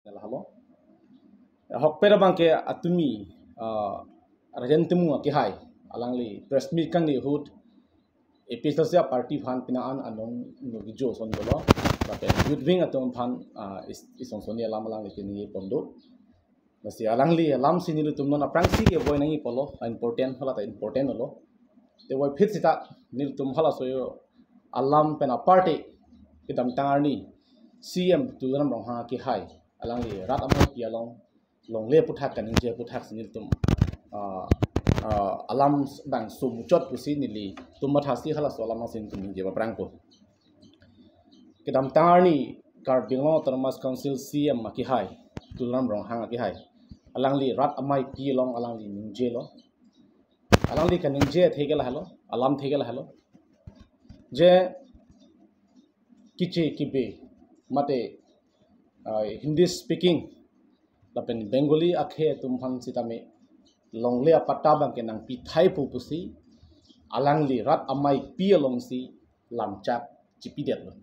Halo. Hok pera bangke atumi rajentemu ki hai alangli press meet kan li hut episode sia party phan pinaan anong nogijo son bolo tapi youth wing atong phan isong sonia lam alang ni pondo masi alangli lam sini lu tumnon aprang si ke boy nangi polo important hala ta important holo te boy fit sita nil tum hala soyo alam pena party kidam tangarni CM turam rong ha ki hai alangli rat amai pi along long le puthak kan je puthak sinil tum alam bang sum chot pusi nili tum thasi hala so alam sin tum je prang ko kedam tarni kar binglo termas council CM ki hai turam rong hang ki hai alangli rat amai pi long alangli ninje lo alangli kan ninje thegela halo alam thegela halo je kiche kibe mate Hindi speaking lapen Bengali akhe tumhan sitame longle apata bang kenang pithai pupusi alangli rat amai pi along si lamchak chipidet lo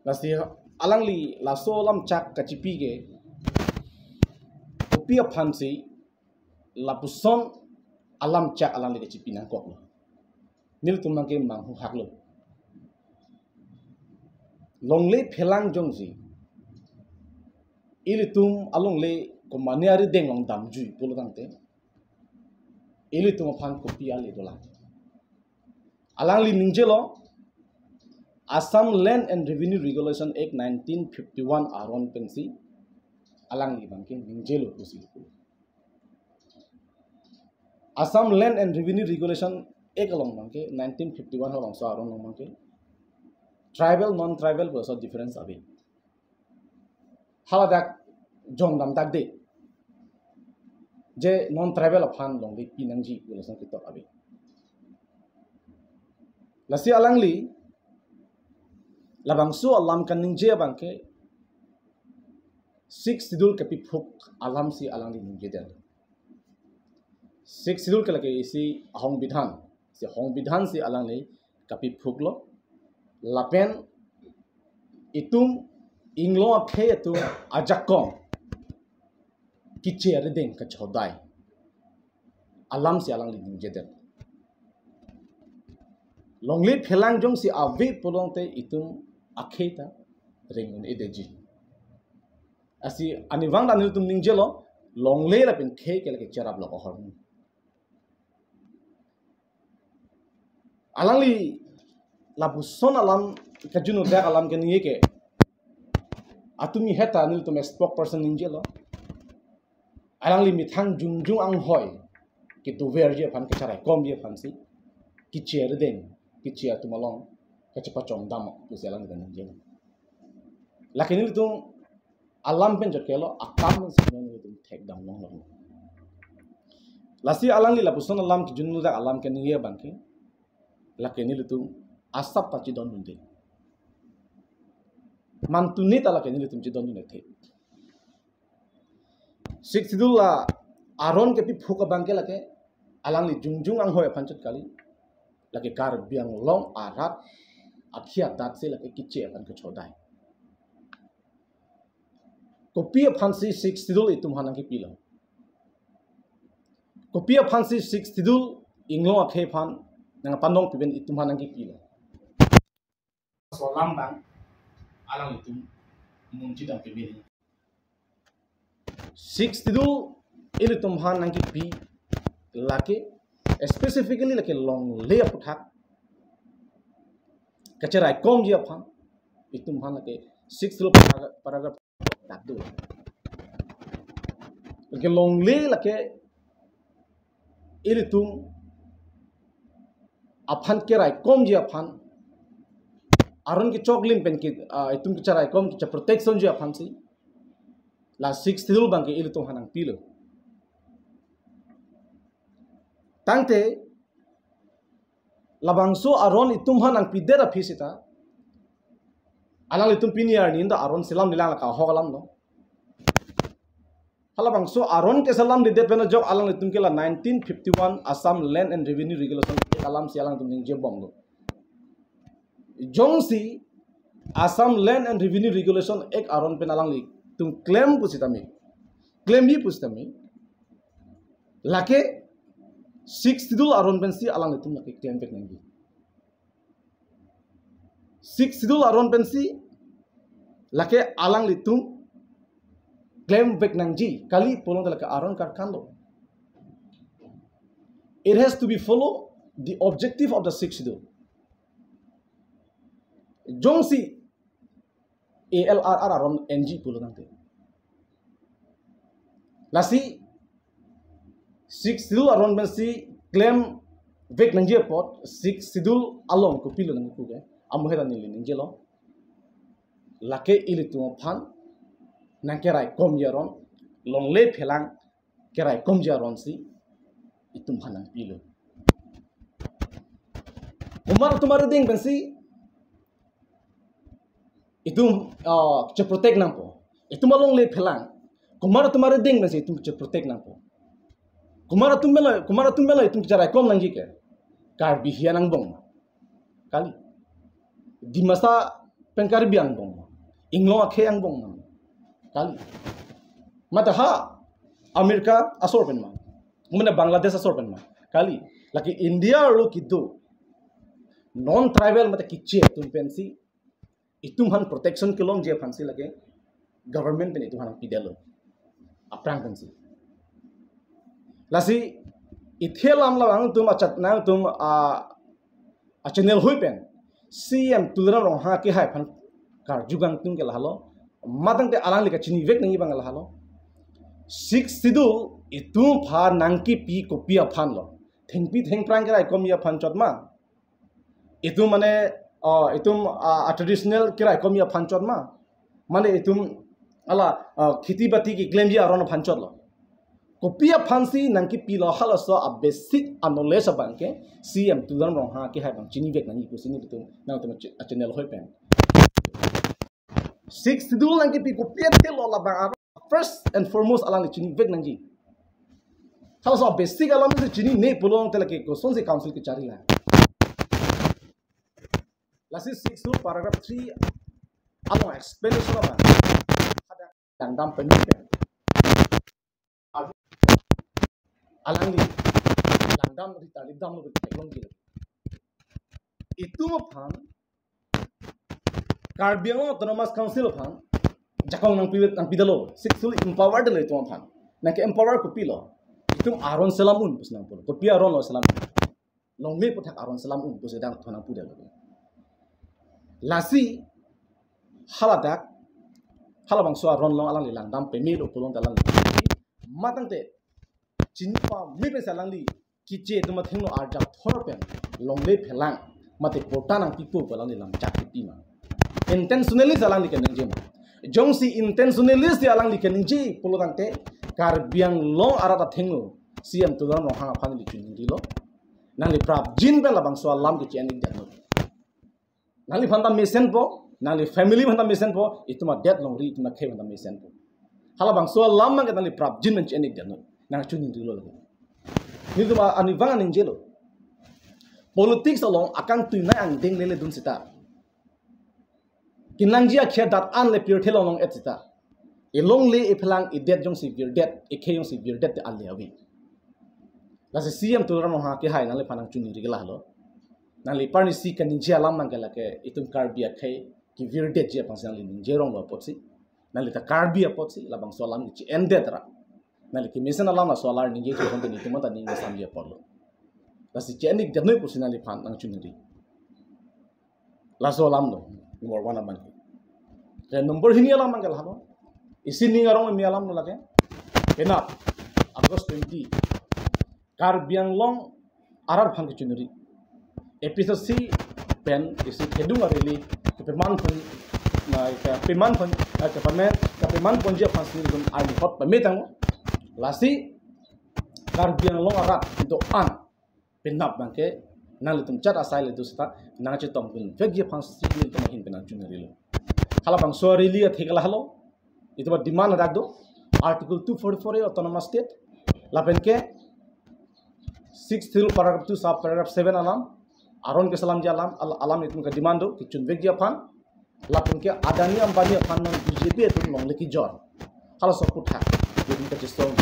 lasi alangli laso lamchak ka chipige upi aphansi lapuson alamchak alangli ka chipinang kok lo nil tumang ke manghu haklo longle phelang jongji ilitum along le ko maniari deng long dam ju polo tangte ilitum phan kopi ali dola alang li ningjelo Assam Land and Revenue Regulation Act 1951 aron pensi alang li bangke ningjelo kusi Assam Land and Revenue Regulation Act along bangke 1951 along so aron long bangke tribal non tribal versus difference abi haladak jong dam tak de je non tribal aphan long de pinangji relation kitab abi lasi alangli labangsu alam kan ninje bangke 6 sidul kapi phuk alam si alangli ninje del 6 sidul kalake isi hong bidhan si alangli kapi phuk lo lapen itum inglo akhe tu ajakong kiche redeng ka chodai alam si alang lin jedel longli phelang jong si avi polong te itum akhe ta rengun edeji asi aniwang danil tum ningjelo longle la pen khe ke la charab lo hor alangli labuson alam kajunu da alam ke niye ke atumi heta nil tum spokesperson ninjelo alang li mithang jungjung ang hoy ki duver je phan ke charai kom je phan si ki chair den ki chair tumalong ka chapa chom dam ku selang den ninjelo lakin nil tum alam pen jokelo akam sin nil tum thek dam long long lasi alang li lapuson alam ki junnu da alam ke niye banke lakin nil tum asap ta chi don nunde mantuni tala ke nil tum chi don nunde the siksidula aron ke pi phuka bangke lake alang li jungjung ang hoy phanchut kali lake kar biang long arat akhia tat se lake kiche akan ke chodai kopi phansi siksidul itum hanang ki pilo kopi phansi siksidul inglo akhe phan nang panong piben itum hanang ki pilo solam bang alang itum munchi dam piben siksidul ili tumhan nangki pi lake specifically lake long le puthak kacherai kom ji aphan itumhan lake siksidul paragraph takdu lake long le lake ili tum aphan kerai kom ji aphan aron ki choklim pen ki itum ki charai kom ki protection ji aphan si la 6 sidul bangke ili tum hanang pilo tangte labangso aron itum hanang pidera phisita alang itum piniar ni inda aron selam nilang ka hogalam no halabangso aron ke salam de pena jok alang itum ke la 1951 Assam Land and Revenue Regulation alam si alang tum ning je bom no jongsi Assam Land and Revenue Regulation Act aron pen alang li तुम क्लेम पुछितमी क्लेम भी पुछितमी लाके 6 sidul aron pensi alang tuम लाके क्लेम पे नहीं 6 sidul aron pensi लाके alang tuम claim back nangji kali polong laka aron kar kanlo. It has to be follow the objective of the 6 sidul. Jongsi ALRR aron NG polong nangte. Lasi 6 sidul aron pensi claim back nangji pot 6 sidul along ko pilo nang ko ge amuheda nili nangje lo lake ili tumo phan nang kerai kom yaron long le phelang kerai kom jaron si itum phanang pilo umar tumar ding pensi itum che protect nang po itum long le phelang kumar tumar ding pensi itum che protect nang po kumara tumbela itum jarai kom nang jike kar bihian ang bong kali dimasa pengkar biang bong inglo akhe ang bong kali mata ha Amerika asor pen ma muna Bangladesh asor pen ma kali laki India lo kidu non tribal mata kiche tum pensi itum han protection kilong je phansi lage government pen itum han pidelo aprang pensi lasi ithelam lang tum achat na tum a channel hoi pen CM tulra rong ha ki hai phan kar jugang tum ke lahalo matang te alang lika chini vek nang ibang lahalo 6 sidul itum pha nangki pi kopia phan lo thengpi thengprang kerai komia phan chotma itum mane itum a traditional kerai komia phan chotma mane itum ala khiti bati ki claim ji aron phan chotlo kopia phansi nangki pilo halaso a basic knowledge abangke CM tulang rong ha ki hai bang chini vek nang ipusini bitum nang tum a channel hoi pen 6 sidul nangki pi kopia te lo la bang first and foremost alang chini vek nang ji halaso a basic alam se chini ne pulong te lake ko son se council ki chari la lasi 6 sidul paragraph 3 along explanation of ada tandam penyipen alang li landam rita lidam lo betlong gil itu mo phan Karbiang Autonomous Council phan jakong nang piwet nang pidalo sexually empowered le to phan nang ke empower ko pilo itu aron selamun pus nang polo ko pi aron lo selam long le pothak aron selamun pus dang thonang pudel lasi haladak halabang so aron long alang li landam pe me lo polong dalang matang te Chinpa maybe salangli kiche to mathino arja thorpen longle phelang mate portan ang pipo palang lam chakti pima intentionally salangli kenje jongsi intentionally si alangli kenje polodante Karbiang long arata thengo CM to ram ha phanli chunri lo nali prap jin bela bang so lam ki chenik dano nali phanda mesen po nali family phanda mesen po ituma death long ri ituma khe phanda mesen po hala bang so lam mang nali prap jin men chenik dano nang chunin rilo lagi ni tu ani wang aning jelo politics along akang tu na ang ding lele dun sita kinangjia khia dat an le pure thelo long et sita e long le e phalang e det jong si vir det e khe jong si vir det al le awi la se CM tu ram ha ke hai na le phanang chunin ri la halo na le parni si kan jia lam mang la ke itum Karbia khai ki vir det je pangsang le ning je rong lo potsi na le ta Karbia potsi la bang so lam ki endet ra nali ki mission alam na solar ninge ko konti ni tumata ninge samje porlo lasi chenik janoi pusinali phan nang chunri la so alam no number 1 aman ke number hini alam mangal habo isin ni arong mi alam no lage ena August 20 Karbiang long arar phang ki chunri episode C pen isi hedung areli ke peman phun na ka peman phun ka peman phun je phang ni dum ai hot pa metang lasi Karbiang long arat do an penap bangke nalitum chat asai le dusta nang che tom pun fegi phang sigil to hin penang chunari lo hala bang so really thekala halo itu ba demand rak do article 244 autonomous state la penke 6 thil paragraph 2 sub paragraph 7 alam aron ke salam jalam alam itu ka demand do ki chun vegi phan lapun ke adani ambani phanan BJP tu long leki jor kalau soput hak jadi ka chisong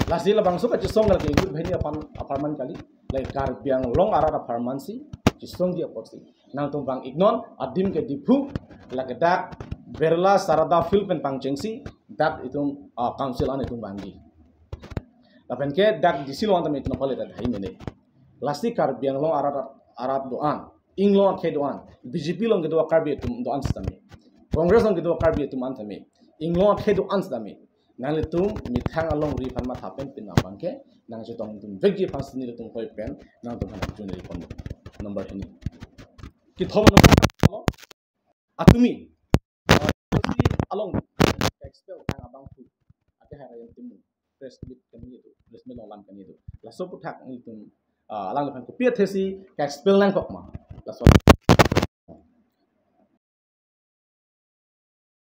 lasila bangso ka chisong gal ke gut bheni apan apartment kali lai kar biang long ara apartment si chisong dia potsi nang tung bang ignon adim ke dipu lagadak berla sarada fil pen pangchengsi dak itung council an itung bangi lapen ke dak disilo anta metna pale da hai mene lasti kar biang long ara doan inglong ke doan BJP long ke do kar bi tum doan stami Congress long ke do kar bi tum antame inglong ke doan stami nang tum mithang along ri phan ma thapen pin na bangke nang je tong tum vegi pas ni tum hoi pen nang tum hana juni kon number ini ki thom number atumi along expel kang abang tu ate ha yang timu press bit kami itu press me long lam kami itu la so puthak ni tum alang phan ko pia thesi expel nang kok ma la so